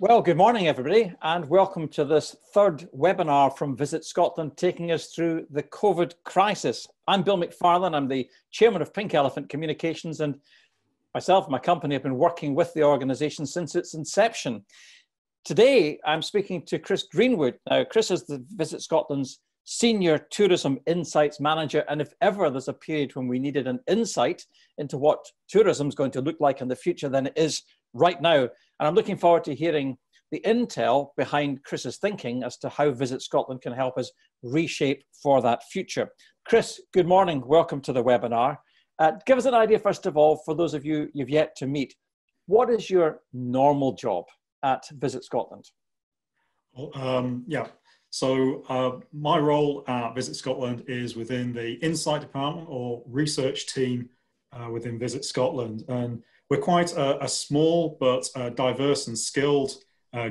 Well, good morning, everybody, and welcome to this third webinar from Visit Scotland, taking us through the COVID crisis. I'm Bill McFarlane. I'm the chairman of Pink Elephant Communications, and myself and my company have been working with the organisation since its inception. Today, I'm speaking to Chris Greenwood. Now, Chris is the Visit Scotland's Senior Tourism Insights Manager, and if ever there's a period when we needed an insight into what tourism is going to look like in the future, then it is right now. And I'm looking forward to hearing the intel behind Chris's thinking as to how Visit Scotland can help us reshape for that future. Chris, good morning. Welcome to the webinar. Give us an idea, first of all, for those of you you've yet to meet. What is your normal job at Visit Scotland? So my role at Visit Scotland is within the Insight Department or research team within Visit Scotland. And we're quite a small but diverse and skilled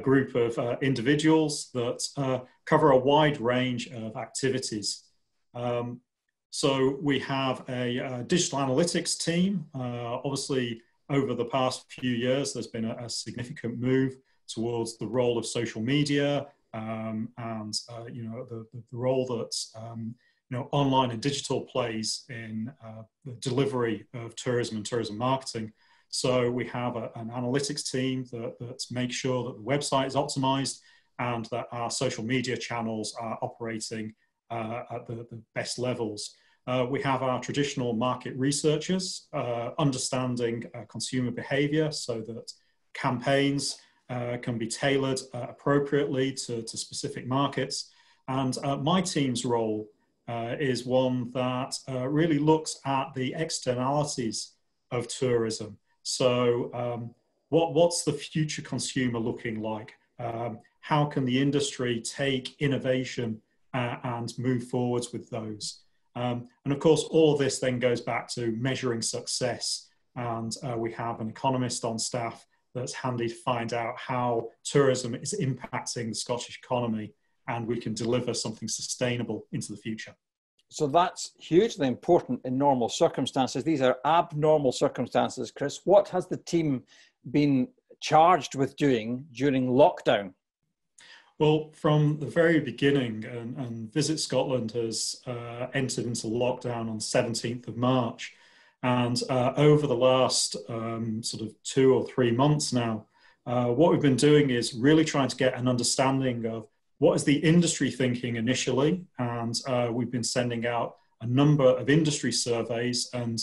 group of individuals that cover a wide range of activities. So we have a digital analytics team. Obviously, over the past few years, there's been a significant move towards the role of social media and the role that online and digital plays in the delivery of tourism and tourism marketing. So we have an analytics team that makes sure that the website is optimized and that our social media channels are operating at the best levels. We have our traditional market researchers understanding consumer behavior so that campaigns can be tailored appropriately to specific markets. And my team's role is one that really looks at the externalities of tourism. So what's the future consumer looking like? How can the industry take innovation and move forwards with those? And of course, all of this then goes back to measuring success. And we have an economist on staff that's handy to find out how tourism is impacting the Scottish economy, and we can deliver something sustainable into the future. So that's hugely important in normal circumstances. These are abnormal circumstances, Chris. What has the team been charged with doing during lockdown? Well, from the very beginning, and Visit Scotland has entered into lockdown on 17th of March. And over the last sort of 2 or 3 months now, what we've been doing is really trying to get an understanding of what is the industry thinking initially. And we've been sending out a number of industry surveys. And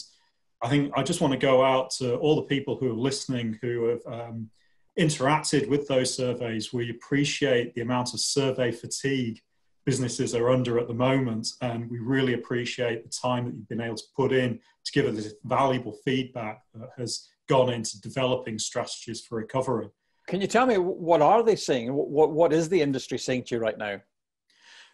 I think I just want to go out to all the people who are listening who have interacted with those surveys. We appreciate the amount of survey fatigue businesses are under at the moment, and we really appreciate the time that you've been able to put in to give us this valuable feedback that has gone into developing strategies for recovery. Can you tell me, what are they saying? What is the industry saying to you right now?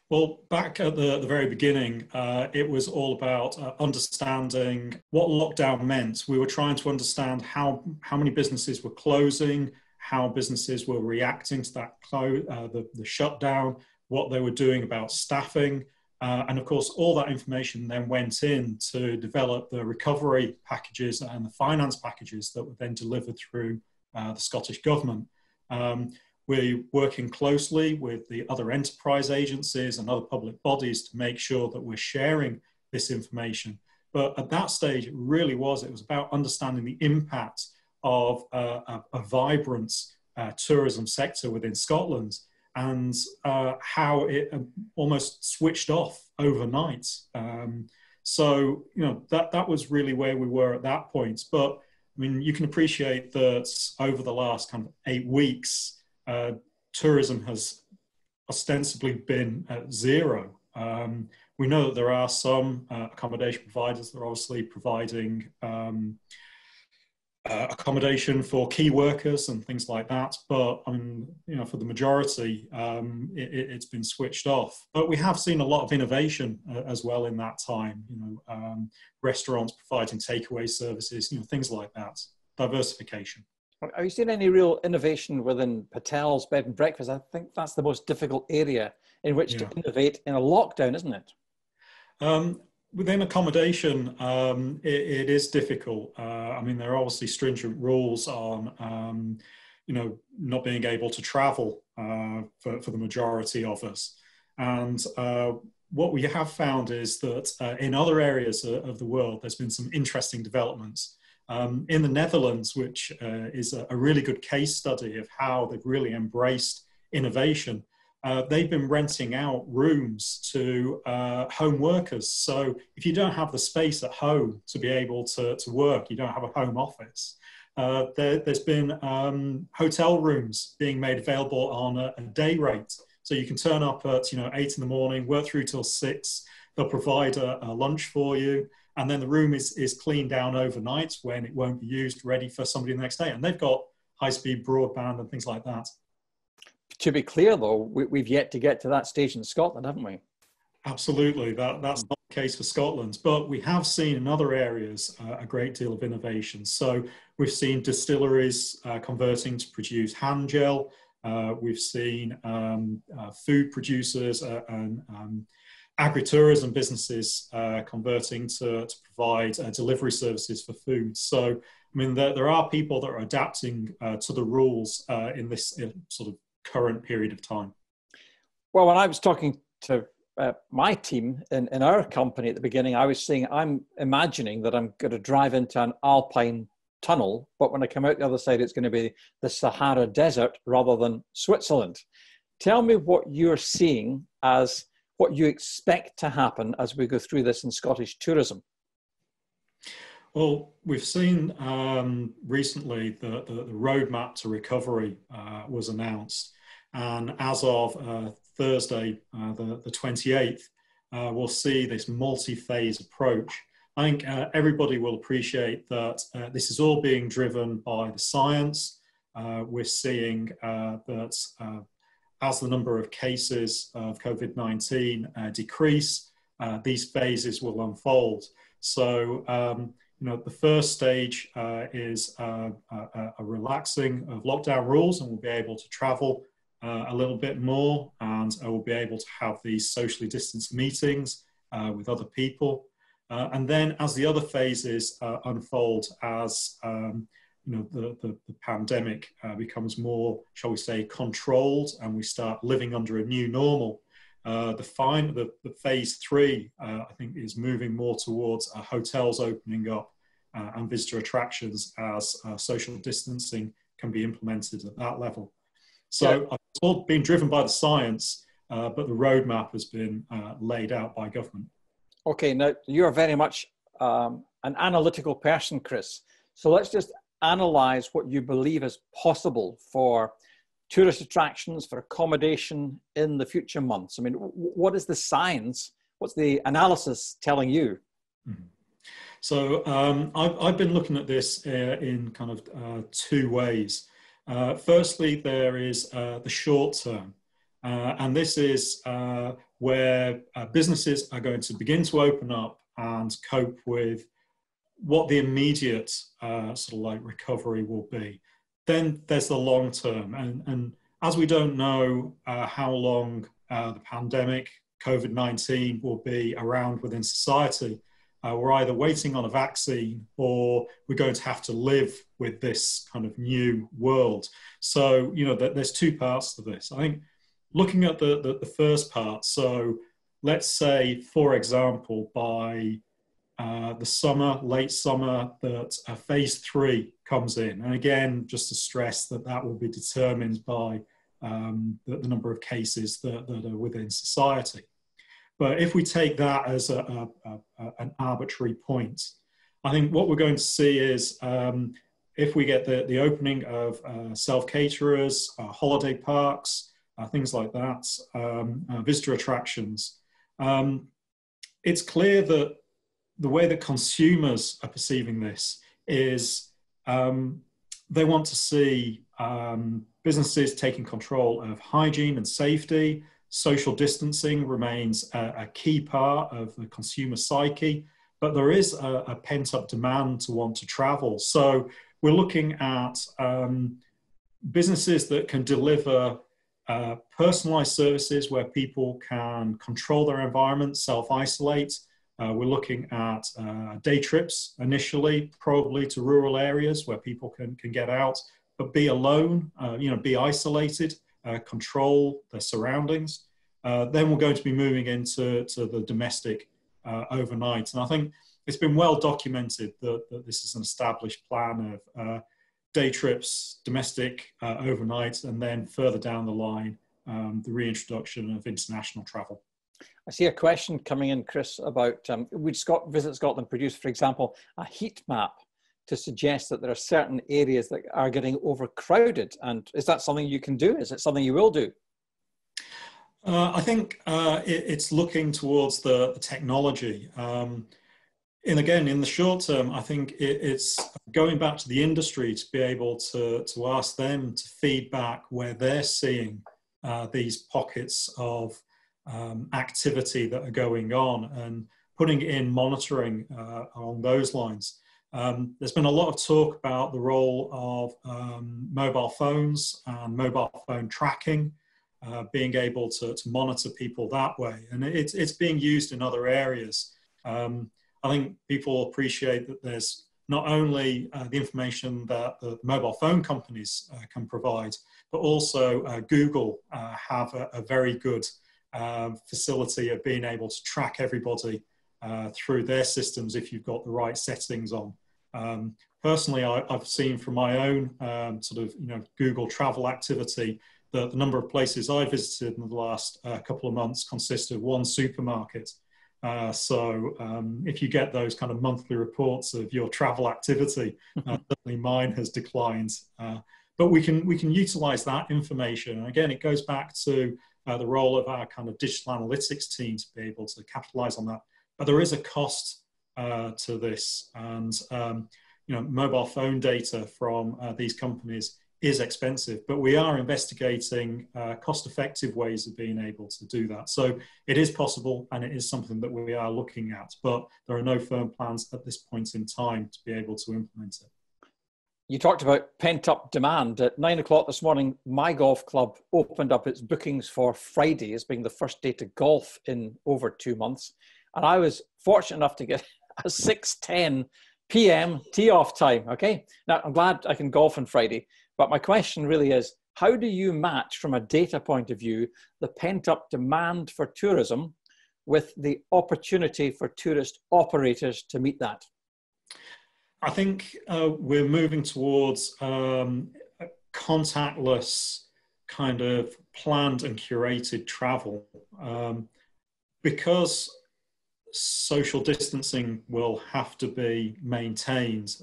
Well, back at the very beginning, it was all about understanding what lockdown meant. We were trying to understand how many businesses were closing, how businesses were reacting to that the shutdown, what they were doing about staffing. And of course, all that information then went in to develop the recovery packages and the finance packages that were then delivered through the Scottish Government. We're working closely with the other enterprise agencies and other public bodies to make sure that we're sharing this information. But at that stage, it was about understanding the impact of a vibrant tourism sector within Scotland, and how it almost switched off overnight. So, that was really where we were at that point. But I mean, you can appreciate that over the last kind of 8 weeks, tourism has ostensibly been at zero. We know that there are some accommodation providers that are obviously providing accommodation for key workers and things like that, but for the majority, it's been switched off. But we have seen a lot of innovation as well in that time. Restaurants providing takeaway services, things like that. Diversification. Have you seen any real innovation within hotels, bed and breakfast? I think that's the most difficult area in which to innovate in a lockdown, isn't it? Within accommodation, it is difficult. There are obviously stringent rules on not being able to travel for the majority of us. And what we have found is that in other areas of the world, there's been some interesting developments. In the Netherlands, which is a really good case study of how they've really embraced innovation, they've been renting out rooms to home workers. So if you don't have the space at home to be able to work, you don't have a home office, there's been hotel rooms being made available on a day rate. So you can turn up at 8 in the morning, work through till 6. They'll provide a lunch for you, and then the room is cleaned down overnight when it won't be used, ready for somebody the next day. And they've got high-speed broadband and things like that. To be clear, though, we've yet to get to that stage in Scotland, haven't we? Absolutely, that's not the case for Scotland, but we have seen in other areas a great deal of innovation. So we've seen distilleries converting to produce hand gel. We've seen food producers and agritourism businesses converting to provide delivery services for food. So, I mean, there are people that are adapting to the rules in this sort of current period of time. Well, when I was talking to my team in our company at the beginning, I was saying, I'm imagining that I'm going to drive into an alpine tunnel, but when I come out the other side, it's going to be the Sahara Desert rather than Switzerland. Tell me what you're seeing as what you expect to happen as we go through this in Scottish tourism. Well, we've seen recently the roadmap to recovery was announced. And as of Thursday, the 28th, we'll see this multi-phase approach. I think everybody will appreciate that this is all being driven by the science. We're seeing that as the number of cases of COVID-19 decrease, these phases will unfold. So, the first stage is a relaxing of lockdown rules, and we'll be able to travel a little bit more, and we'll be able to have these socially distanced meetings with other people. And then as the other phases unfold, as the pandemic becomes more, shall we say, controlled, and we start living under a new normal, the phase 3, I think, is moving more towards hotels opening up and visitor attractions as social distancing can be implemented at that level. So it's all been driven by the science, but the roadmap has been laid out by government. Okay, now you're very much an analytical person, Chris. So let's just analyze what you believe is possible for tourist attractions, for accommodation in the future months. I mean, what is the science? What's the analysis telling you? Mm-hmm. So I've been looking at this in kind of two ways. Firstly, there is the short term. And this is where businesses are going to begin to open up and cope with what the immediate sort of like recovery will be. Then there's the long term. And as we don't know how long the pandemic, COVID-19, will be around within society, we're either waiting on a vaccine or we're going to have to live with this kind of new world. So, there's two parts to this. I think looking at the first part, so let's say, for example, by the summer, late summer, that phase 3 comes in. And again, just to stress that will be determined by the number of cases that are within society. But if we take that as an arbitrary point, I think what we're going to see is if we get the opening of self-caterers, holiday parks, things like that, visitor attractions, it's clear that the way that consumers are perceiving this is they want to see businesses taking control of hygiene and safety. Social distancing remains a key part of the consumer psyche, but there is a pent-up demand to want to travel. So we're looking at businesses that can deliver personalized services where people can control their environment, self-isolate. We're looking at day trips initially, probably to rural areas where people can get out, but be alone, be isolated, control their surroundings. Then we're going to be moving into the domestic overnight. And I think it's been well documented that this is an established plan of day trips, domestic overnight, and then further down the line, the reintroduction of international travel. I see a question coming in, Chris, about would Visit Scotland produce, for example, a heat map to suggest that there are certain areas that are getting overcrowded? And is that something you can do? Is it something you will do? I think it's looking towards the technology. And again, in the short term, I think it's going back to the industry to be able to ask them to feedback where they're seeing these pockets of activity that are going on and putting in monitoring along those lines. There's been a lot of talk about the role of mobile phones and mobile phone tracking, being able to monitor people that way. And it's being used in other areas. I think people appreciate that there's not only the information that the mobile phone companies can provide, but also Google have a very good facility of being able to track everybody through their systems if you've got the right settings on. Personally, I've seen from my own Google travel activity that the number of places I visited in the last couple of months consist of one supermarket. So if you get those kind of monthly reports of your travel activity, certainly mine has declined. But we can utilize that information. And again, it goes back to the role of our kind of digital analytics team to be able to capitalize on that. But there is a cost to this. And, mobile phone data from these companies is expensive, but we are investigating cost-effective ways of being able to do that. So it is possible, and it is something that we are looking at, but there are no firm plans at this point in time to be able to implement it. You talked about pent-up demand. At 9 o'clock this morning, my golf club opened up its bookings for Friday as being the first day to golf in over 2 months. And I was fortunate enough to get a 6:10 p.m. tee-off time, okay? Now, I'm glad I can golf on Friday, but my question really is, how do you match, from a data point of view, the pent-up demand for tourism with the opportunity for tourist operators to meet that? I think we're moving towards contactless kind of planned and curated travel because social distancing will have to be maintained,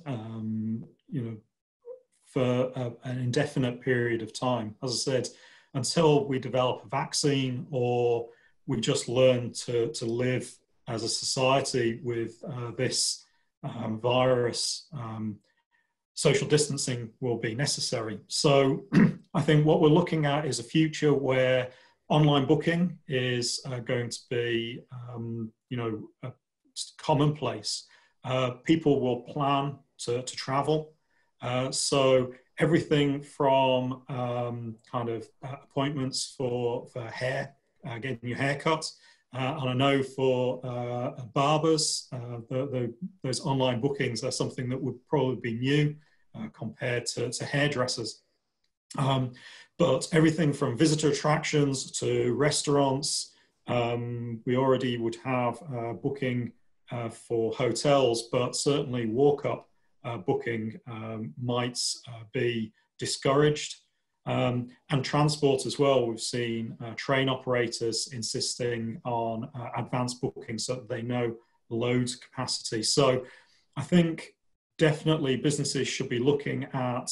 for an indefinite period of time. As I said, until we develop a vaccine or we just learn to live as a society with this virus, social distancing will be necessary. So I think what we're looking at is a future where online booking is going to be, commonplace. People will plan to travel. So everything from appointments for hair, getting your hair cut. And I know for barbers, those online bookings are something that would probably be new compared to hairdressers. But everything from visitor attractions to restaurants, we already would have booking for hotels, but certainly walk-up booking might be discouraged. And transport as well, we've seen train operators insisting on advanced booking so that they know load capacity. So I think definitely businesses should be looking at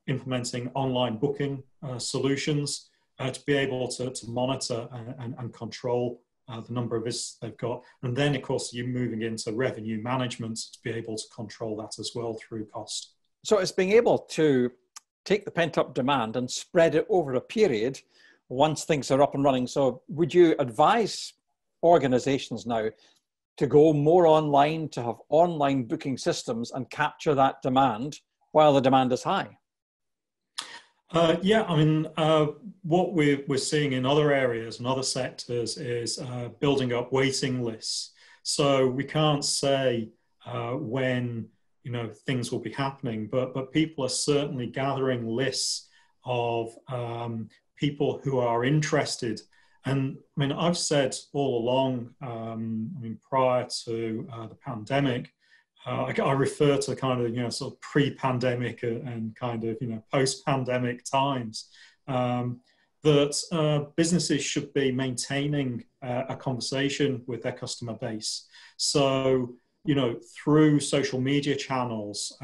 implementing online booking solutions to be able to monitor and control the number of visitors they've got. And then, of course, you're moving into revenue management to be able to control that as well through cost. So it's being able to take the pent-up demand and spread it over a period once things are up and running. So would you advise organizations now to go more online, to have online booking systems and capture that demand while the demand is high? What we're seeing in other areas and other sectors is building up waiting lists. So we can't say when things will be happening, but people are certainly gathering lists of people who are interested. And I mean, I've said all along, prior to the pandemic, I refer to kind of, sort of pre-pandemic and kind of, post-pandemic times, that businesses should be maintaining a conversation with their customer base. So, through social media channels,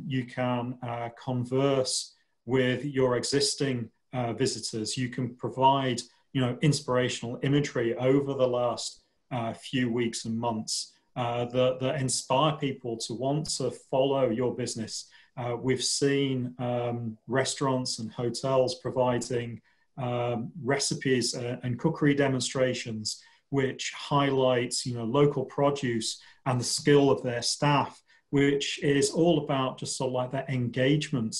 you can converse with your existing visitors. You can provide, inspirational imagery over the last few weeks and months that inspire people to want to follow your business. We've seen restaurants and hotels providing recipes and cookery demonstrations, which highlights, local produce and the skill of their staff, which is all about just sort of like that engagement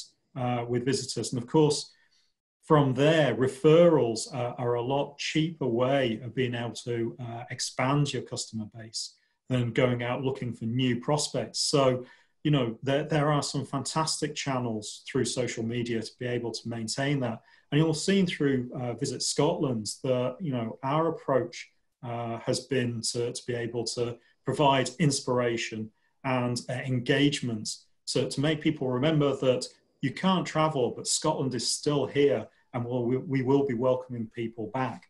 with visitors. And of course, from there, referrals are a lot cheaper way of being able to expand your customer base than going out looking for new prospects. So, there are some fantastic channels through social media to be able to maintain that. And you'll see through Visit Scotland that, our approach has been to be able to provide inspiration and engagement to make people remember that you can't travel, but Scotland is still here, and we will be welcoming people back.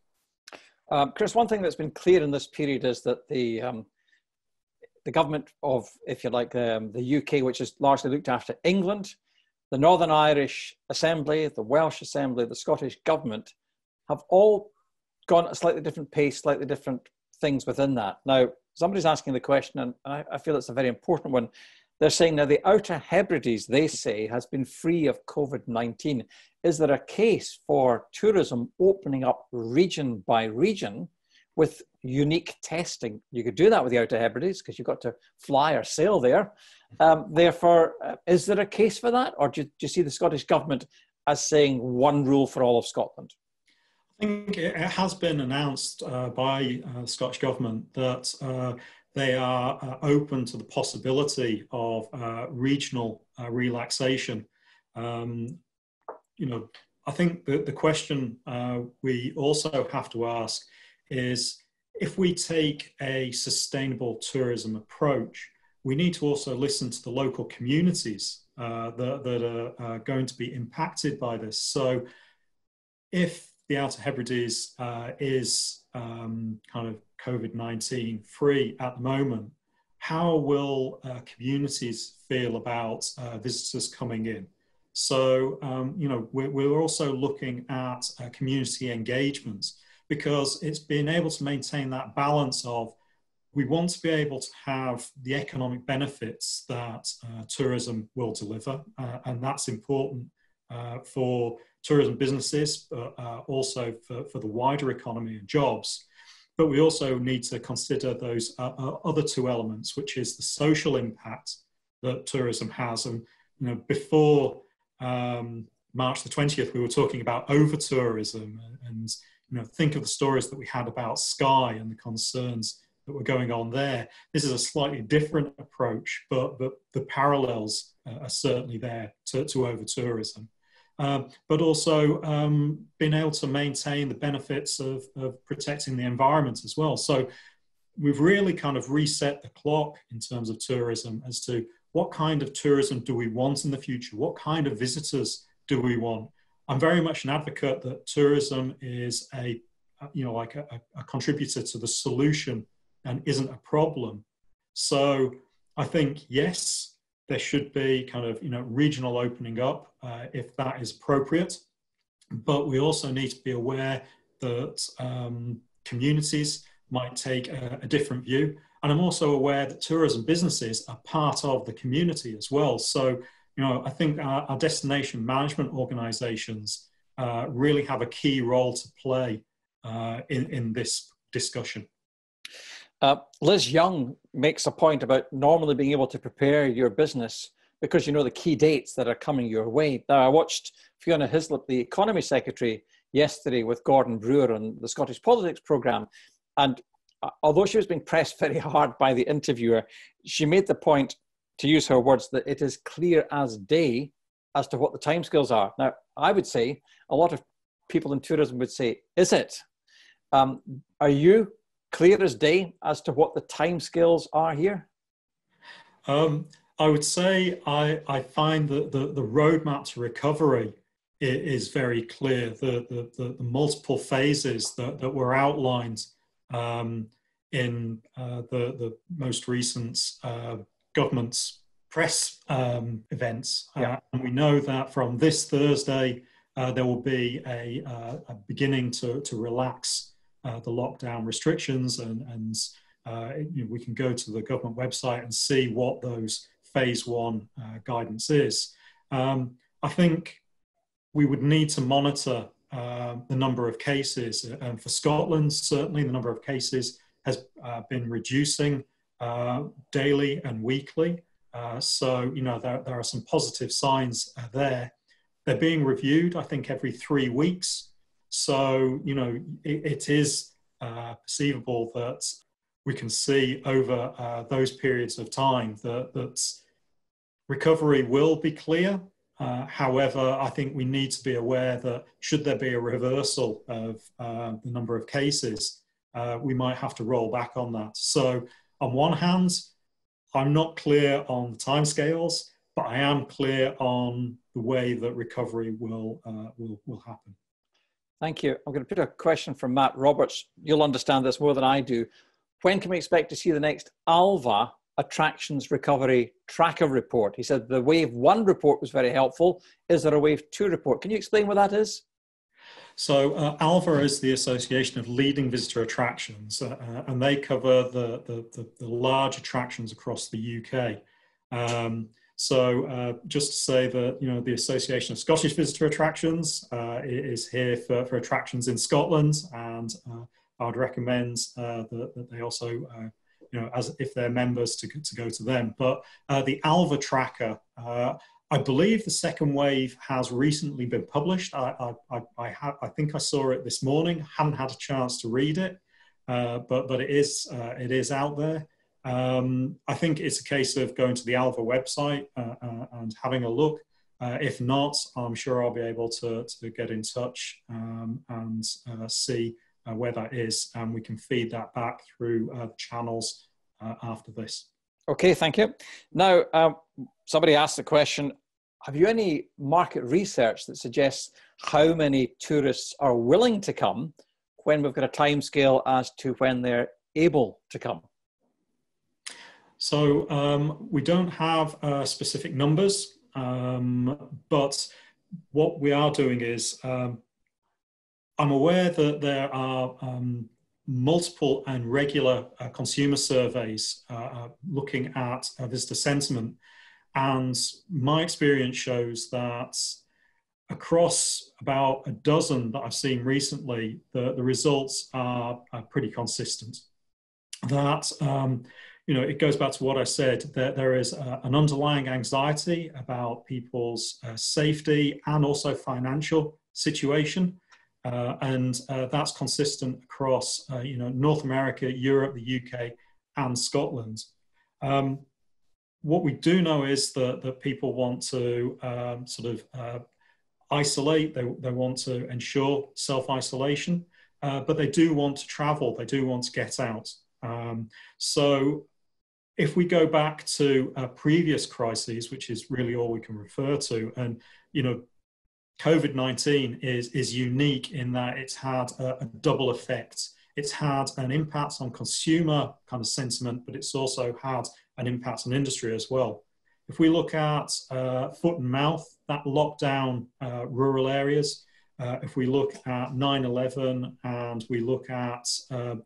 Chris, one thing that's been clear in this period is that the government of, if you like, the UK, which is largely looked after England, the Northern Irish Assembly, the Welsh Assembly, the Scottish Government, have all gone at a slightly different pace, slightly different things within that. Now, somebody's asking the question, and I feel it's a very important one. They're saying now the Outer Hebrides, they say, has been free of COVID-19. Is there a case for tourism opening up region by region with unique testing? You could do that with the Outer Hebrides because you've got to fly or sail there. Therefore, is there a case for that? Or do you see the Scottish Government as saying one rule for all of Scotland? I think it has been announced by the Scottish Government that they are open to the possibility of regional relaxation. I think the question we also have to ask is, if we take a sustainable tourism approach, we need to also listen to the local communities that are going to be impacted by this. So if the Outer Hebrides is kind of COVID-19 free at the moment, how will communities feel about visitors coming in? So, we're also looking at community engagement, because it's being able to maintain that balance of, we want to be able to have the economic benefits that tourism will deliver, and that's important for tourism businesses, but also for the wider economy and jobs. But we also need to consider those other two elements, which is the social impact that tourism has. And before March the 20th, we were talking about over-tourism, and think of the stories that we had about Skye and the concerns that were going on there. This is a slightly different approach, but the parallels are certainly there to over-tourism. But also being able to maintain the benefits of protecting the environment as well. So we've really kind of reset the clock in terms of tourism as to what kind of tourism do we want in the future? What kind of visitors do we want? I'm very much an advocate that tourism is a contributor to the solution and isn't a problem. So I think, yes, there should be kind of, regional opening up if that is appropriate. But we also need to be aware that communities might take a different view. And I'm also aware that tourism businesses are part of the community as well. So, I think our destination management organizations really have a key role to play in this discussion. Liz Young makes a point about normally being able to prepare your business because you know the key dates that are coming your way. Now, I watched Fiona Hislop, the Economy Secretary, yesterday with Gordon Brewer on the Scottish Politics programme. And although she was being pressed very hard by the interviewer, she made the point, to use her words, that it is clear as day as to what the timescales are. Now, I would say a lot of people in tourism would say, is it? Are you clear as day as to what the timescales are here? I would say I find that the roadmap to recovery is very clear. The multiple phases that were outlined in the most recent government's press events. Yeah. And we know that from this Thursday, there will be a beginning to relax the lockdown restrictions, and we can go to the government website and see what those phase one guidance is. I think we would need to monitor the number of cases. And for Scotland, certainly the number of cases has been reducing daily and weekly. So, there are some positive signs there. They're being reviewed, I think, every 3 weeks. So, it is perceivable that we can see over those periods of time that recovery will be clear. However, I think we need to be aware that should there be a reversal of the number of cases, we might have to roll back on that. So on one hand, I'm not clear on the timescales, but I am clear on the way that recovery will happen. Thank you. I'm going to put a question from Matt Roberts. You'll understand this more than I do. When can we expect to see the next ALVA Attractions Recovery Tracker report? He said the Wave 1 report was very helpful. Is there a Wave 2 report? Can you explain what that is? So ALVA is the Association of Leading Visitor Attractions, and they cover the large attractions across the UK. So just to say that, the Association of Scottish Visitor Attractions is here for attractions in Scotland, and I would recommend that they also, as if they're members, to go to them. But the ALVA tracker, I believe the second wave has recently been published. I think I saw it this morning. Haven't had a chance to read it, but it is out there. I think it's a case of going to the ALVA website and having a look. If not, I'm sure I'll be able to get in touch and see where that is, and we can feed that back through the channels after this. Okay, thank you. Now, somebody asked the question, have you any market research that suggests how many tourists are willing to come when we've got a timescale as to when they're able to come? So we don't have specific numbers, but what we are doing is I'm aware that there are multiple and regular consumer surveys looking at visitor sentiment. And my experience shows that across about a dozen that I've seen recently, the results are pretty consistent. That, it goes back to what I said, that there is an underlying anxiety about people's safety and also financial situation. And that's consistent across, North America, Europe, the UK, and Scotland. What we do know is that people want to isolate. They want to ensure self-isolation, but they do want to travel. They do want to get out. So if we go back to previous crises, which is really all we can refer to, and, COVID-19 is unique in that it's had a double effect. It's had an impact on consumer kind of sentiment, but it's also had an impact on industry as well. If we look at foot and mouth, that locked down rural areas. If we look at 9/11 and we look at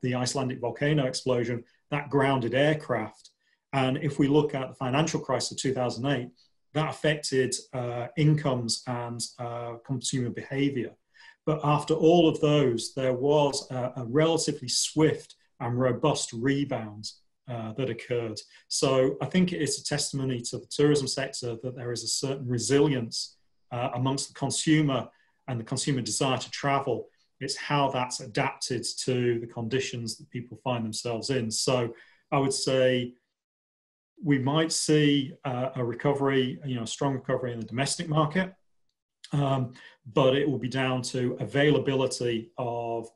the Icelandic volcano explosion, that grounded aircraft. And if we look at the financial crisis of 2008, that affected incomes and consumer behavior. But after all of those, there was a relatively swift and robust rebound that occurred. So I think it's a testimony to the tourism sector that there is a certain resilience amongst the consumer and the consumer desire to travel. It's how that's adapted to the conditions that people find themselves in. So I would say we might see a recovery, strong recovery in the domestic market, but it will be down to availability of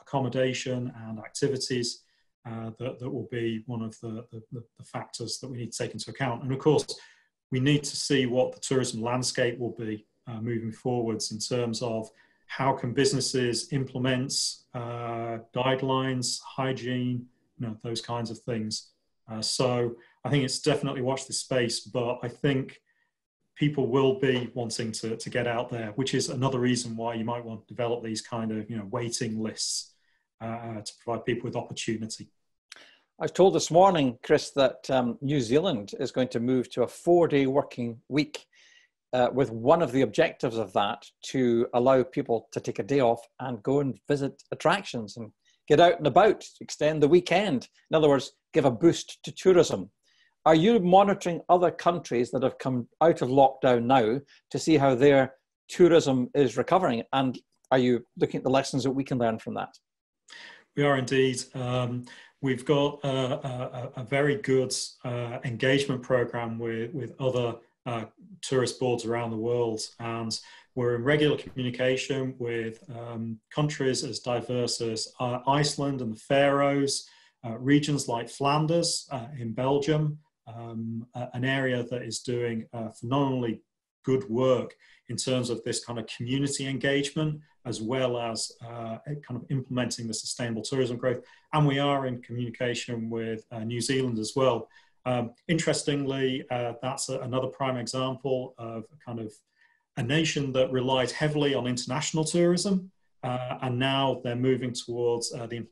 accommodation and activities that will be one of the factors that we need to take into account. And of course, we need to see what the tourism landscape will be moving forwards in terms of how can businesses implement guidelines, hygiene, those kinds of things. So I think it's definitely watch this space, but I think people will be wanting to get out there, which is another reason why you might want to develop these kind of waiting lists to provide people with opportunity. I was told this morning, Chris, that New Zealand is going to move to a 4-day working week, with one of the objectives of that to allow people to take a day off and go and visit attractions and get out and about, extend the weekend. In other words, give a boost to tourism. Are you monitoring other countries that have come out of lockdown now to see how their tourism is recovering? And are you looking at the lessons that we can learn from that? We are indeed. We've got a very good engagement program with other tourist boards around the world, and we're in regular communication with countries as diverse as Iceland and the Faroes, regions like Flanders in Belgium, an area that is doing phenomenally good work in terms of this kind of community engagement, as well as kind of implementing the sustainable tourism growth. And we are in communication with New Zealand as well. Interestingly, that's another prime example of kind of a nation that relied heavily on international tourism, and now they're moving towards the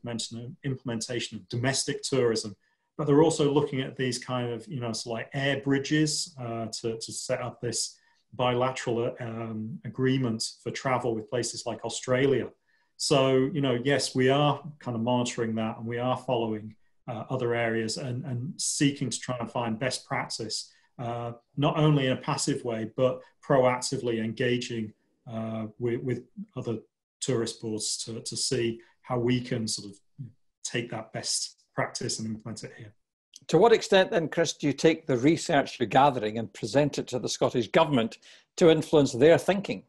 implementation of domestic tourism. But they're also looking at these kind of, sort of like air bridges to set up this bilateral agreement for travel with places like Australia. So, yes, we are kind of monitoring that, and we are following other areas and seeking to try and find best practice, not only in a passive way, but proactively engaging with other tourist boards to see how we can sort of take that best practice and implement it here. To what extent then, Chris, do you take the research you're gathering and present it to the Scottish Government to influence their thinking?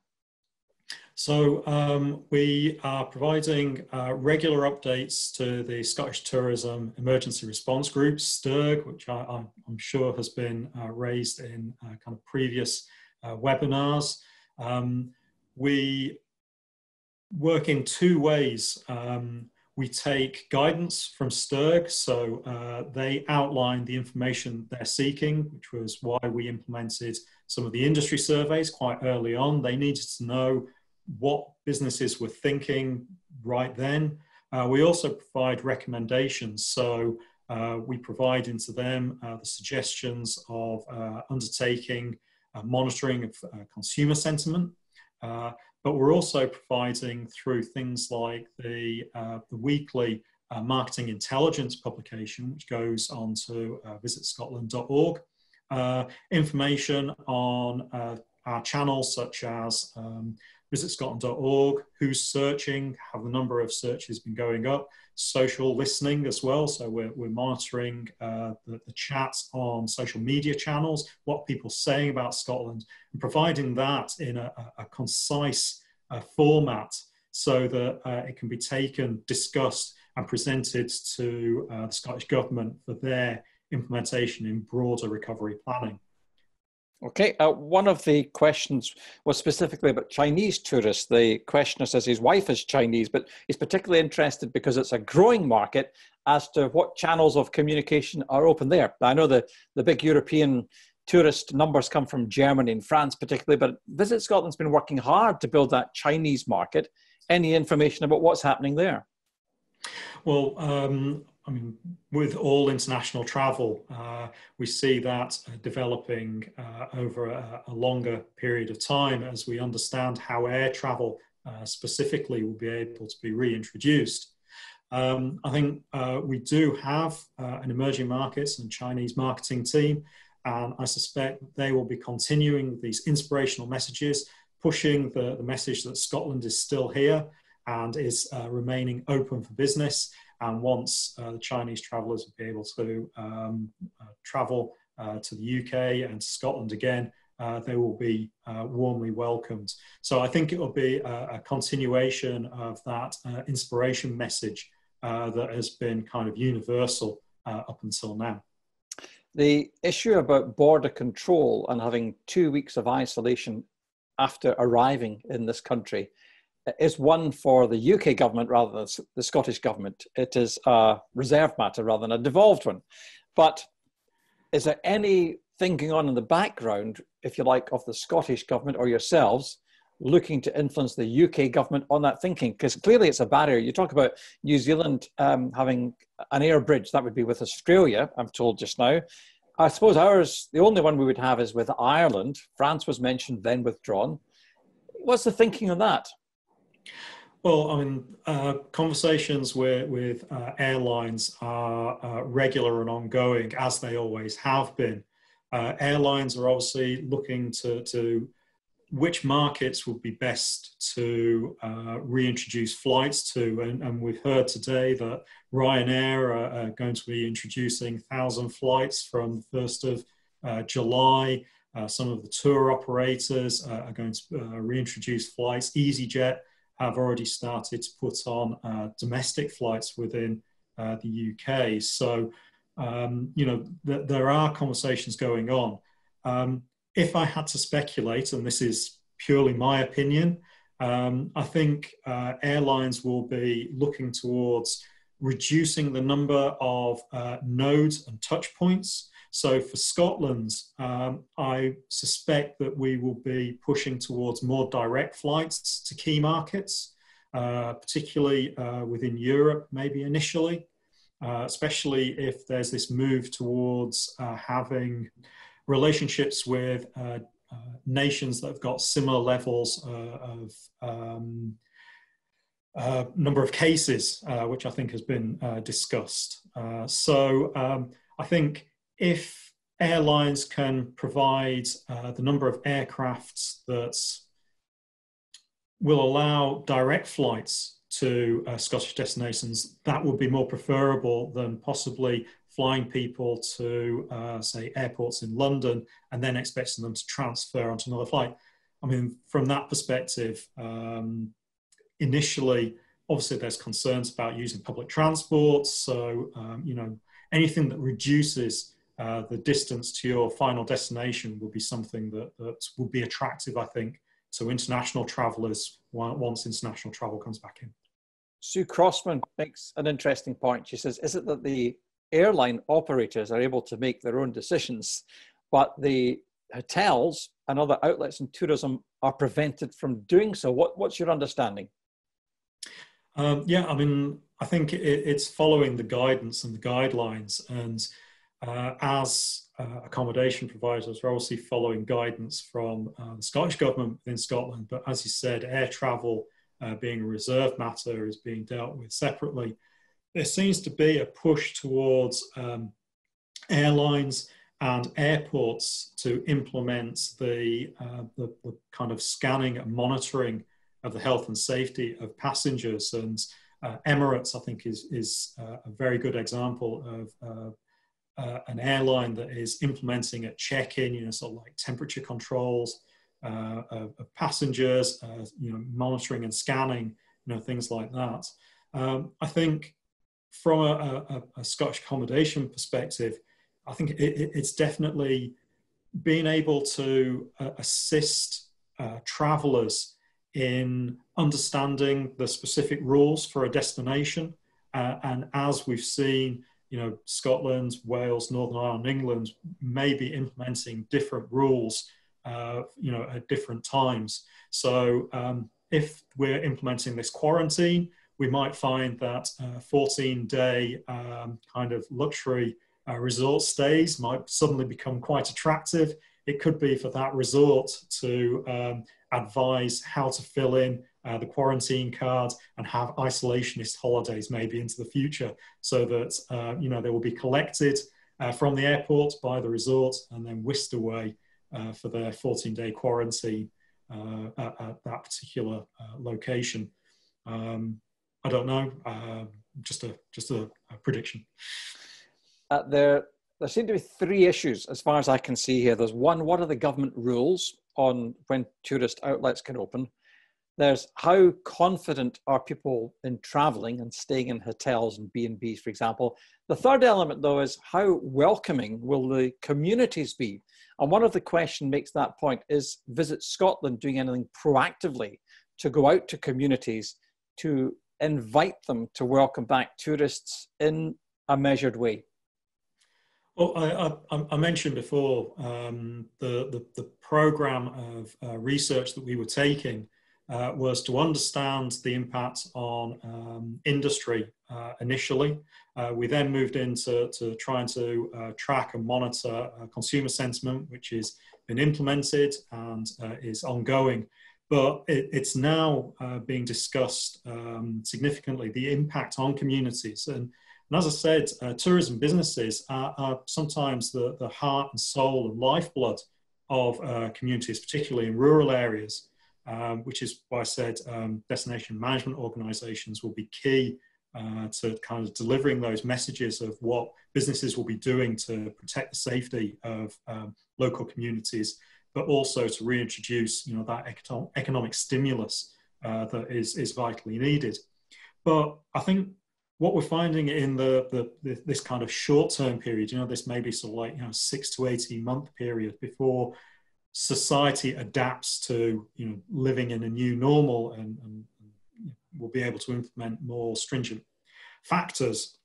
So we are providing regular updates to the Scottish Tourism Emergency Response Group, STIRG, which I'm sure has been raised in kind of previous webinars. We work in two ways. We take guidance from STIRG, so they outline the information they're seeking, which was why we implemented some of the industry surveys quite early on. They needed to know what businesses were thinking right then. We also provide recommendations, so we provide into them the suggestions of undertaking monitoring of consumer sentiment. But we're also providing through things like the weekly marketing intelligence publication, which goes on to VisitScotland.org, information on our channels such as VisitScotland.org, who's searching, have the number of searches been going up, social listening as well. So we're monitoring the chats on social media channels, what people are saying about Scotland, and providing that in a concise format so that it can be taken, discussed, and presented to the Scottish Government for their implementation in broader recovery planning. Okay, one of the questions was specifically about Chinese tourists. The questioner says his wife is Chinese, but he's particularly interested because it's a growing market as to what channels of communication are open there. I know the big European tourist numbers come from Germany and France particularly, but Visit Scotland's been working hard to build that Chinese market. Any information about what's happening there? Well, I mean, with all international travel, we see that developing over a longer period of time as we understand how air travel specifically will be able to be reintroduced. I think we do have an emerging markets and Chinese marketing team, and I suspect they will be continuing these inspirational messages, pushing the message that Scotland is still here and is remaining open for business. And once the Chinese travellers will be able to travel to the UK and to Scotland again, they will be warmly welcomed. So I think it will be a continuation of that inspiration message that has been kind of universal up until now. The issue about border control and having 2 weeks of isolation after arriving in this country is one for the UK government rather than the Scottish government. It is a reserved matter rather than a devolved one. But is there any thinking on in the background, if you like, of the Scottish government or yourselves looking to influence the UK government on that thinking? Because clearly it's a barrier. You talk about New Zealand having an air bridge, that would be with Australia, I'm told just now. I suppose ours, the only one we would have is with Ireland. France was mentioned, then withdrawn. What's the thinking on that? Well, I mean, conversations with airlines are regular and ongoing, as they always have been. Airlines are obviously looking to which markets would be best to reintroduce flights to. And we've heard today that Ryanair are going to be introducing 1,000 flights from the 1st of July. Some of the tour operators are going to reintroduce flights. EasyJet have already started to put on domestic flights within the UK. So, you know, there are conversations going on. If I had to speculate, and this is purely my opinion, I think airlines will be looking towards reducing the number of nodes and touch points. So for Scotland, I suspect that we will be pushing towards more direct flights to key markets, particularly within Europe, maybe initially, especially if there's this move towards having relationships with nations that have got similar levels of number of cases, which I think has been discussed. So I think if airlines can provide the number of aircrafts that will allow direct flights to Scottish destinations, that would be more preferable than possibly flying people to, say, airports in London and then expecting them to transfer onto another flight. I mean, from that perspective, initially, obviously there's concerns about using public transport. So, you know, anything that reduces the distance to your final destination would be something that would be attractive, I think, to international travellers once international travel comes back in. Sue Crossman makes an interesting point. She says, is it that the airline operators are able to make their own decisions, but the hotels and other outlets in tourism are prevented from doing so? What's your understanding? Yeah, I mean, I think it's following the guidance and the guidelines, and as accommodation providers are obviously following guidance from the Scottish Government within Scotland, but as you said, air travel being a reserved matter is being dealt with separately. There seems to be a push towards airlines and airports to implement the kind of scanning and monitoring of the health and safety of passengers. And Emirates, I think, is a very good example of an airline that is implementing at check-in, you know, sort of like temperature controls of passengers, you know, monitoring and scanning, you know, things like that. I think from a Scottish accommodation perspective, I think it's definitely being able to assist travellers in understanding the specific rules for a destination. And as we've seen, you know, Scotland, Wales, Northern Ireland, England may be implementing different rules, you know, at different times. So if we're implementing this quarantine, we might find that 14-day kind of luxury resort stays might suddenly become quite attractive. It could be for that resort to advise how to fill in the quarantine card and have isolationist holidays maybe into the future, so that you know, they will be collected from the airport by the resort and then whisked away for their 14-day quarantine at that particular location. I don't know. just a prediction. There seem to be three issues as far as I can see here. There's one, what are the government rules on when tourist outlets can open? There's how confident are people in traveling and staying in hotels and B&Bs, for example. The third element, though, is how welcoming will the communities be? And one of the question makes that point, is Visit Scotland doing anything proactively to go out to communities to invite them to welcome back tourists in a measured way? Well, I mentioned before the program of research that we were taking was to understand the impact on industry initially. We then moved into trying to track and monitor consumer sentiment, which has been implemented and is ongoing. But it's now being discussed significantly, the impact on communities. And as I said, tourism businesses are sometimes the heart and soul and lifeblood of communities, particularly in rural areas, which is why I said destination management organisations will be key to kind of delivering those messages of what businesses will be doing to protect the safety of local communities, but also to reintroduce, that economic stimulus that is vitally needed. But I think what we're finding in this kind of short-term period, this may be sort of like 6 to 18 month period before society adapts to living in a new normal and will be able to implement more stringent factors.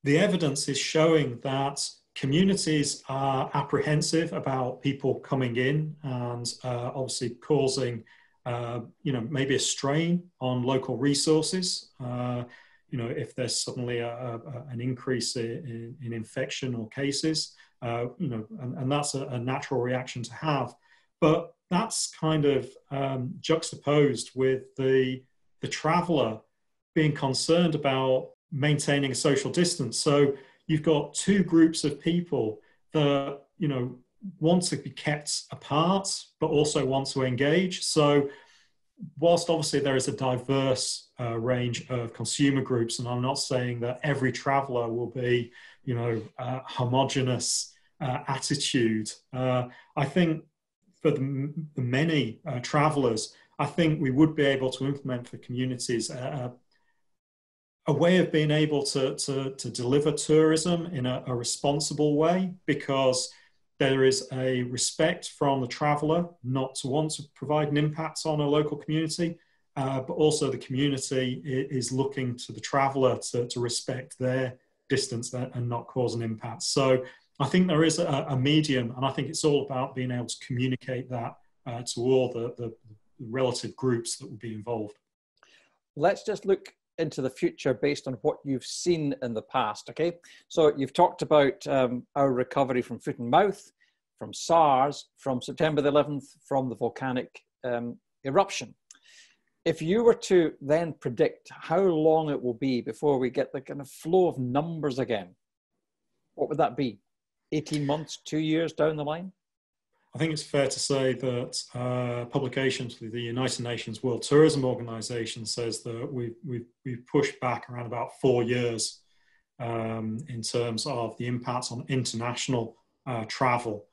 The evidence is showing that communities are apprehensive about people coming in and obviously causing maybe a strain on local resources. If there's suddenly an increase in infection or cases, and that's a natural reaction to have. But that's kind of juxtaposed with the traveller being concerned about maintaining a social distance. So you've got two groups of people that, want to be kept apart, but also want to engage. So whilst obviously there is a diverse range of consumer groups, and I'm not saying that every traveller will be, homogenous attitude. I think for the many travellers, I think we would be able to implement for communities a way of being able to deliver tourism in a responsible way, because there is a respect from the traveller not to want to provide an impact on a local community, but also the community is looking to the traveller to respect their distance and not cause an impact. So I think there is a medium, and I think it's all about being able to communicate that to all the relative groups that will be involved. Let's just look into the future based on what you've seen in the past, okay? So you've talked about our recovery from foot and mouth, from SARS, from September the 11th, from the volcanic eruption. If you were to then predict how long it will be before we get the kind of flow of numbers again, what would that be? 18 months, 2 years down the line? I think it's fair to say that publications with the United Nations World Tourism Organization says that we've pushed back around about 4 years in terms of the impacts on international travel.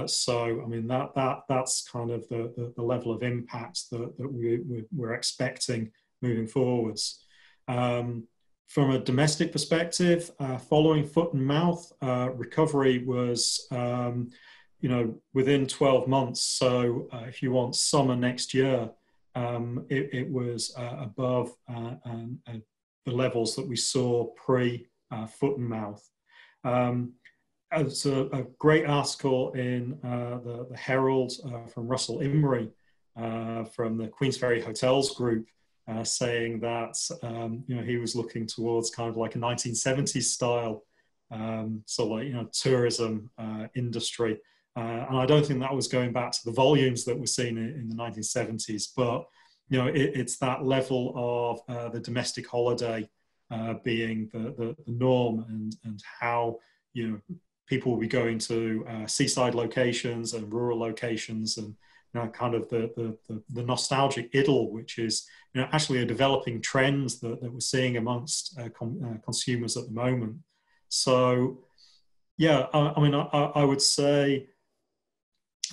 So, I mean, that's kind of the level of impacts that we're expecting moving forwards. From a domestic perspective, following foot and mouth, recovery was, within 12 months. So if you want summer next year, it was above the levels that we saw pre-foot and mouth. It's a great article in the Herald from Russell Imrie from the Queensferry Hotels Group, saying that he was looking towards kind of like a 1970s style tourism industry, and I don't think that was going back to the volumes that were seen in the 1970s, but it's that level of the domestic holiday being the norm, and how people will be going to seaside locations and rural locations, and kind of the nostalgic idyll, which is actually a developing trend that we're seeing amongst consumers at the moment. So yeah, I mean, I would say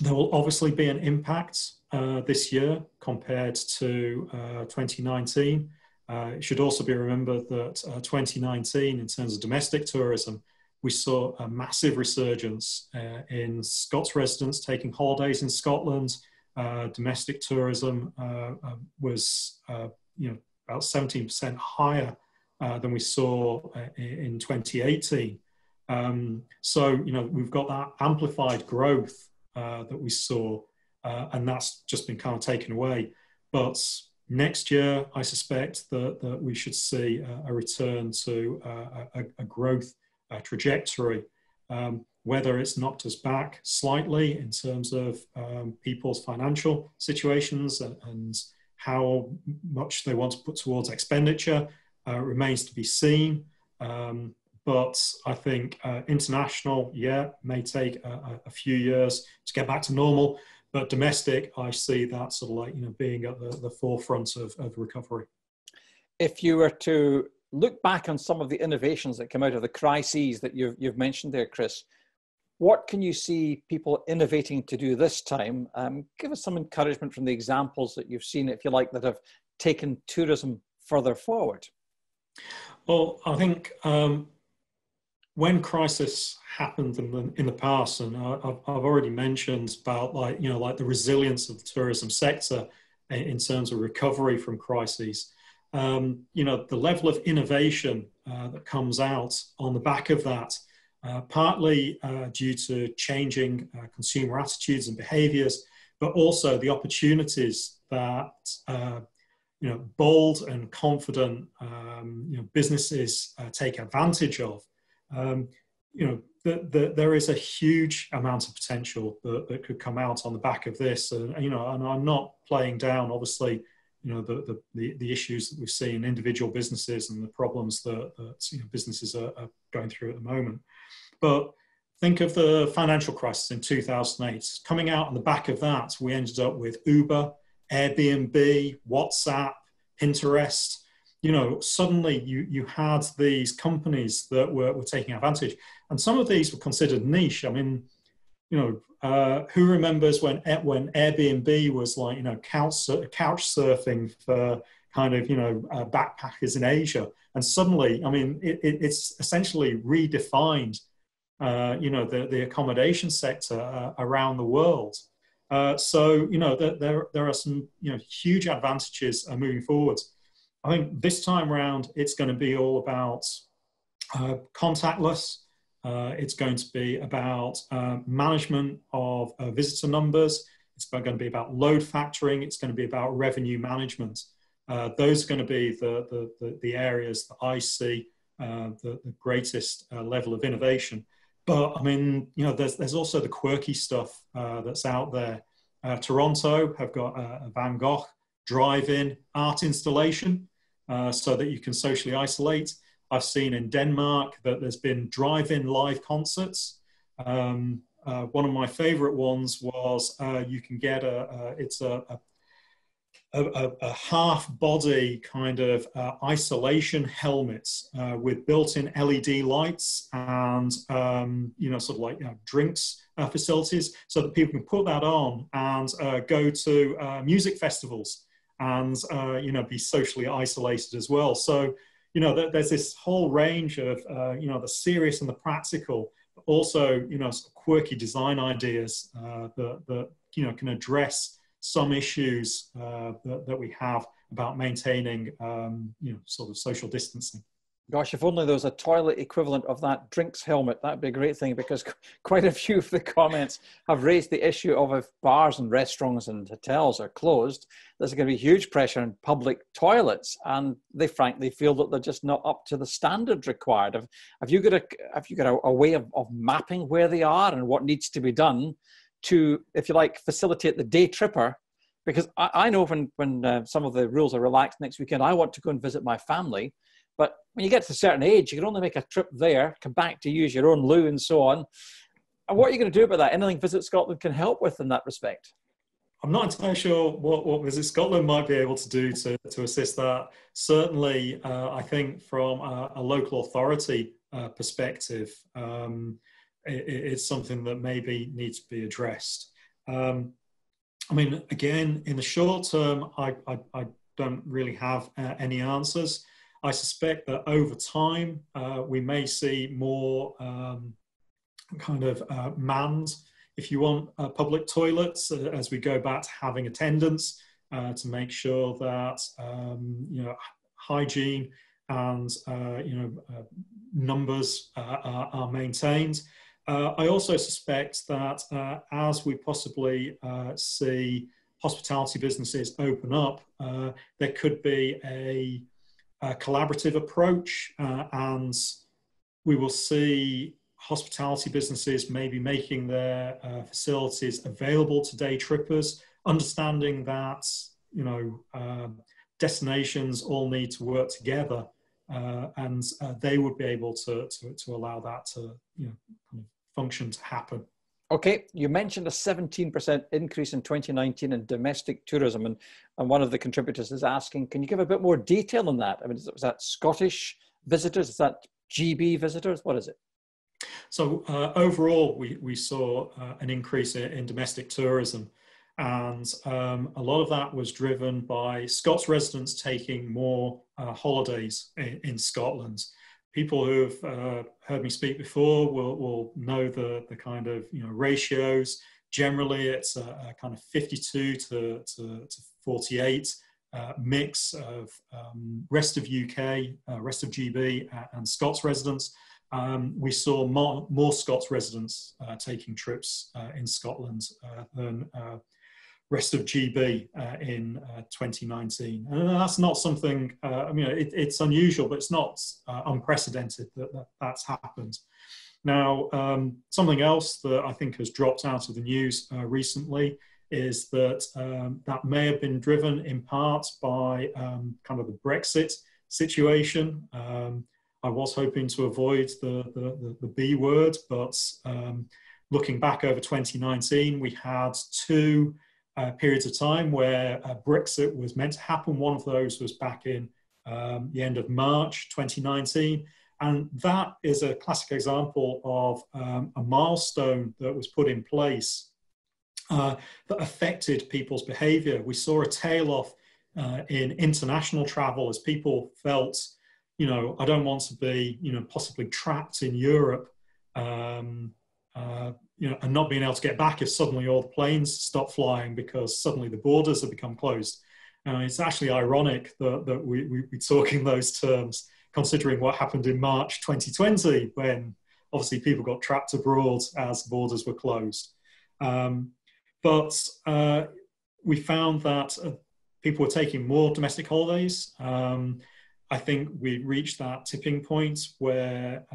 there will obviously be an impact this year compared to 2019. It should also be remembered that 2019, in terms of domestic tourism, we saw a massive resurgence in Scots residents taking holidays in Scotland. Domestic tourism was, about 17% higher than we saw in 2018. So, we've got that amplified growth that we saw, and that's just been kind of taken away. But next year, I suspect that we should see a return to a growth trajectory, whether it's knocked us back slightly in terms of people's financial situations and how much they want to put towards expenditure remains to be seen. But I think international, may take a few years to get back to normal. But domestic, I see that sort of like, being at the forefront of recovery. If you were to look back on some of the innovations that come out of the crises that you've mentioned there, Chris, what can you see people innovating to do this time? Give us some encouragement from the examples that you've seen, if you like, that have taken tourism further forward. Well, I think when crisis happened in the past, and I've already mentioned about like the resilience of the tourism sector in terms of recovery from crises, the level of innovation that comes out on the back of that, partly due to changing consumer attitudes and behaviours, but also the opportunities that bold and confident businesses take advantage of. There is a huge amount of potential that could come out on the back of this, and I'm not playing down, obviously, the issues that we've seen in individual businesses and the problems that businesses are going through at the moment. But think of the financial crisis in 2008. Coming out on the back of that, we ended up with Uber, Airbnb, WhatsApp, Pinterest. Suddenly you had these companies that were taking advantage. And some of these were considered niche. I mean, who remembers when Airbnb was like, couch surfing for kind of, backpackers in Asia. And suddenly, I mean, it's essentially redefined, the accommodation sector around the world. So, there are some, huge advantages moving forward. I think this time around, it's going to be all about contactless. It's going to be about management of visitor numbers. It's going to be about load factoring. It's going to be about revenue management. Those are going to be the areas that I see the greatest level of innovation. But I mean, there's also the quirky stuff that's out there. Toronto have got a Van Gogh drive-in art installation so that you can socially isolate. I've seen in Denmark that there's been drive-in live concerts. One of my favorite ones was you can get a half-body kind of isolation helmet with built-in LED lights and sort of like drinks facilities, so that people can put that on and go to music festivals and be socially isolated as well. So there's this whole range of the serious and the practical, but also sort of quirky design ideas that can address some issues that we have about maintaining sort of social distancing. Gosh, if only there was a toilet equivalent of that drinks helmet, that'd be a great thing, because quite a few of the comments have raised the issue of, if bars and restaurants and hotels are closed, there's going to be huge pressure on public toilets, and they frankly feel that they're just not up to the standard required. Have you got a way of mapping where they are and what needs to be done to, if you like, facilitate the day tripper? Because I know when some of the rules are relaxed next weekend, I want to go and visit my family. But when you get to a certain age, you can only make a trip there, come back to use your own loo and so on. And what are you going to do about that? Anything Visit Scotland can help with in that respect? I'm not entirely sure what Visit Scotland might be able to do to assist that. Certainly, I think from a local authority perspective, it's something that maybe needs to be addressed. I mean, again, in the short term, I don't really have any answers. I suspect that over time, we may see more kind of manned, if you want, public toilets as we go back to having attendance to make sure that, you know, hygiene and, you know, numbers are maintained. I also suspect that as we possibly see hospitality businesses open up, there could be a collaborative approach, and we will see hospitality businesses maybe making their facilities available to day trippers, understanding that, you know, destinations all need to work together, and they would be able to allow that to, you know, kind of function to happen. Okay, you mentioned a 17% increase in 2019 in domestic tourism, and one of the contributors is asking, can you give a bit more detail on that? I mean, was that Scottish visitors? Is that GB visitors? What is it? So overall, we saw an increase in domestic tourism, and a lot of that was driven by Scots residents taking more holidays in Scotland. People who've heard me speak before will know the kind of, you know, ratios. Generally, it's a kind of 52 to 48 mix of rest of UK, rest of GB, and Scots residents. We saw more Scots residents taking trips in Scotland than rest of GB in 2019. And that's not something, I mean, it's unusual, but it's not unprecedented that's happened. Now, something else that I think has dropped out of the news recently is that that may have been driven in part by kind of the Brexit situation. I was hoping to avoid the B word, but looking back over 2019, we had two periods of time where Brexit was meant to happen. One of those was back in the end of March 2019. And that is a classic example of a milestone that was put in place that affected people's behaviour. We saw a tail off in international travel as people felt, you know, I don't want to be, you know, possibly trapped in Europe, you know, and not being able to get back if suddenly all the planes stop flying because suddenly the borders have become closed. It's actually ironic that we talk in those terms, considering what happened in March 2020, when obviously people got trapped abroad as borders were closed. But we found that people were taking more domestic holidays. I think we reached that tipping point where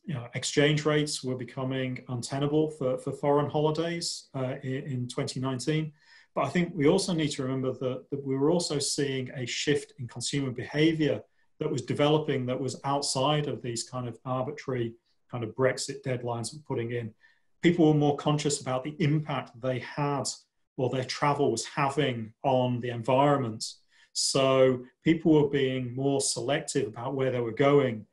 you know, exchange rates were becoming untenable for foreign holidays in 2019. But I think we also need to remember that we were also seeing a shift in consumer behaviour that was developing, that was outside of these kind of arbitrary kind of Brexit deadlines we're putting in. People were more conscious about the impact they had or their travel was having on the environment. So people were being more selective about where they were going.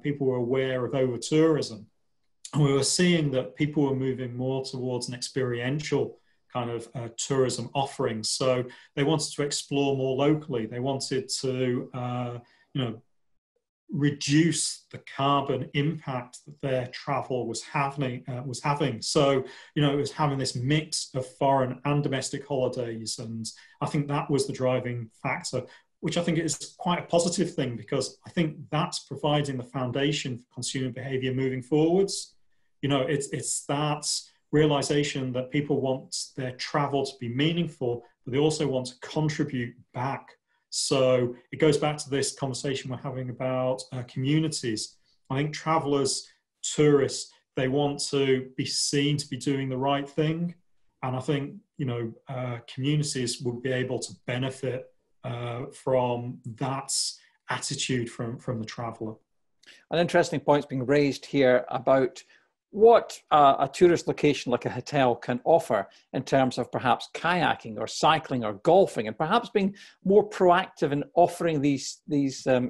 People were aware of over-tourism. And we were seeing that people were moving more towards an experiential kind of tourism offering. So they wanted to explore more locally. They wanted to, you know, reduce the carbon impact that their travel was having. So, you know, it was having this mix of foreign and domestic holidays. And I think that was the driving factor, which I think is quite a positive thing, because I think that's providing the foundation for consumer behavior moving forwards. You know, it's that realization that people want their travel to be meaningful, but they also want to contribute back. So it goes back to this conversation we're having about communities. I think travelers, tourists, they want to be seen to be doing the right thing. And I think, you know, communities will be able to benefit from that attitude from the traveller. An interesting point's being raised here about what a tourist location like a hotel can offer in terms of perhaps kayaking or cycling or golfing, and perhaps being more proactive in offering these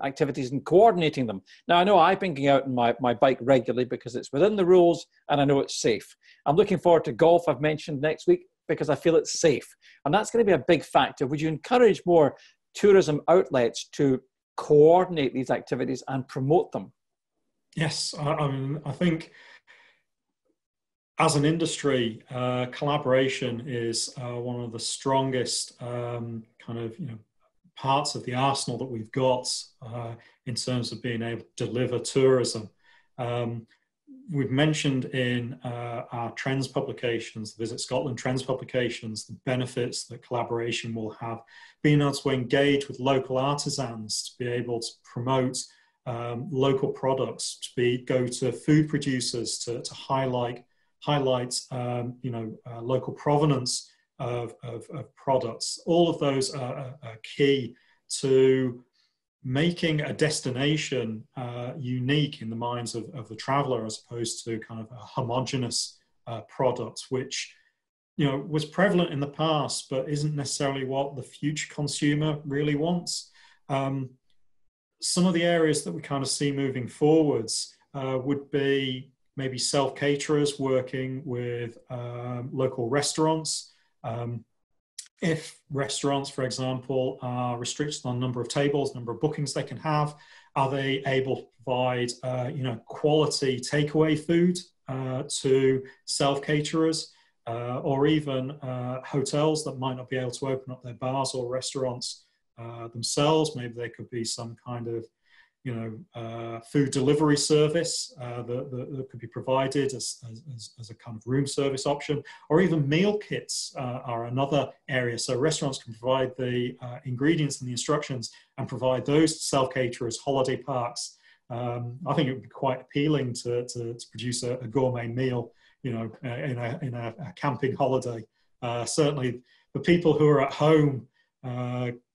activities and coordinating them. Now, I know I've been getting out on my bike regularly because it's within the rules and I know it's safe. I'm looking forward to golf, I've mentioned, next week because I feel it's safe. And that's going to be a big factor. Would you encourage more tourism outlets to coordinate these activities and promote them? Yes, I think as an industry, collaboration is one of the strongest parts of the arsenal that we've got in terms of being able to deliver tourism. We've mentioned in our trends publications, Visit Scotland trends publications, the benefits that collaboration will have, being able to engage with local artisans, to be able to promote local products, to go to food producers to highlight local provenance of products. All of those are key to making a destination unique in the minds of the traveller, as opposed to kind of a homogenous product, which was prevalent in the past, but isn't necessarily what the future consumer really wants. Some of the areas that we kind of see moving forwards would be maybe self-caterers working with local restaurants. If restaurants, for example, are restricted on number of tables, number of bookings they can have, are they able to provide quality takeaway food to self-caterers, or even hotels that might not be able to open up their bars or restaurants themselves? Maybe there could be some kind of food delivery service that could be provided as a kind of room service option, or even meal kits are another area. So restaurants can provide the ingredients and the instructions and provide those to self-caterers, holiday parks. I think it would be quite appealing to produce a gourmet meal, in a camping holiday. Certainly the people who are at home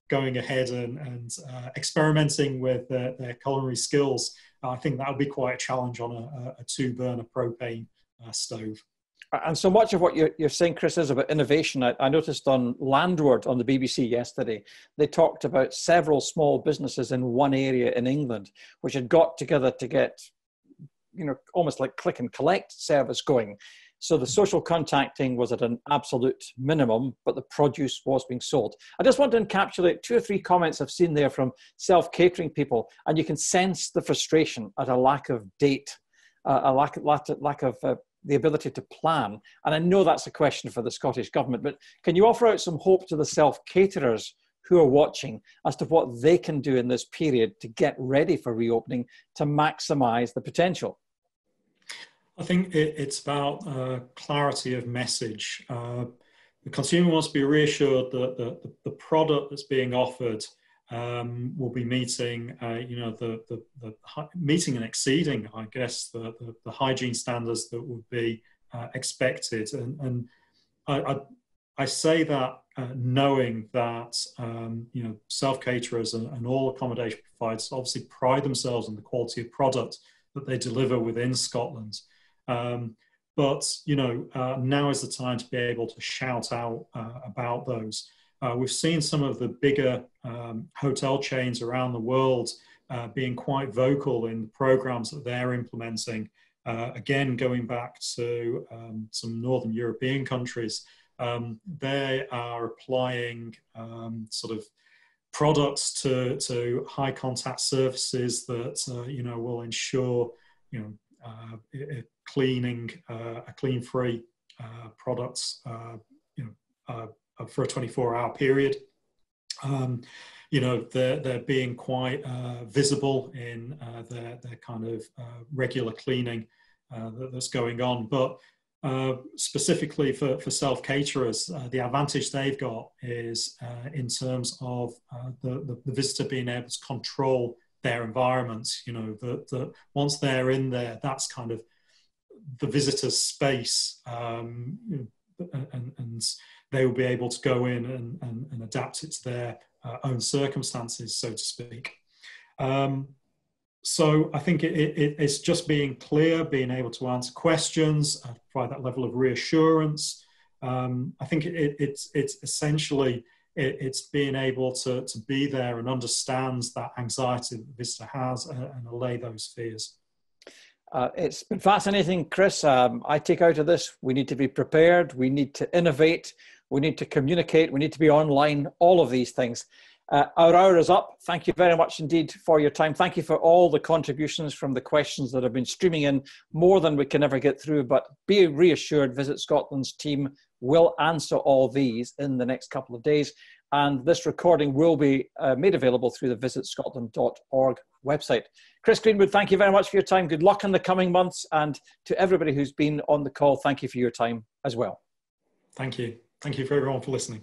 going ahead and experimenting with their culinary skills, I think that would be quite a challenge on a two-burner propane stove. And so much of what you're saying, Chris, is about innovation. I noticed on Landward on the BBC yesterday, they talked about several small businesses in one area in England which had got together to get, almost like click and collect service going. So the social contacting was at an absolute minimum, but the produce was being sold. I just want to encapsulate 2 or 3 comments I've seen there from self-catering people, and you can sense the frustration at a lack of date, a lack of the ability to plan. And I know that's a question for the Scottish Government, but can you offer out some hope to the self-caterers who are watching as to what they can do in this period to get ready for reopening to maximise the potential? I think it's about clarity of message. The consumer wants to be reassured that the product that's being offered will be meeting, meeting and exceeding, I guess, the hygiene standards that would be expected. And I say that knowing that self-caterers and all accommodation providers obviously pride themselves on the quality of product that they deliver within Scotland. But now is the time to be able to shout out about those. We've seen some of the bigger hotel chains around the world being quite vocal in the programs that they're implementing. Again, going back to some Northern European countries, they are applying sort of products to high contact surfaces that will ensure cleaning, clean-free products, for a 24-hour period. They're being quite visible in their kind of regular cleaning that's going on. But specifically for self-caterers, the advantage they've got is in terms of the visitor being able to control their environments. That once they're in there, that's kind of the visitor's space, and they will be able to go in and adapt it to their own circumstances, so to speak. So I think it's just being clear, being able to answer questions, provide that level of reassurance. I think it's essentially it's being able to be there and understand that anxiety that the visitor has and allay those fears. It's been fascinating, Chris. I take out of this, we need to be prepared, we need to innovate, we need to communicate, we need to be online, all of these things. Our hour is up. Thank you very much indeed for your time. Thank you for all the contributions from the questions that have been streaming in, more than we can ever get through, but be reassured, Visit Scotland's team will answer all these in the next couple of days. And this recording will be made available through the visitscotland.org website. Chris Greenwood, thank you very much for your time. Good luck in the coming months. And to everybody who's been on the call, thank you for your time as well. Thank you. Thank you for everyone for listening.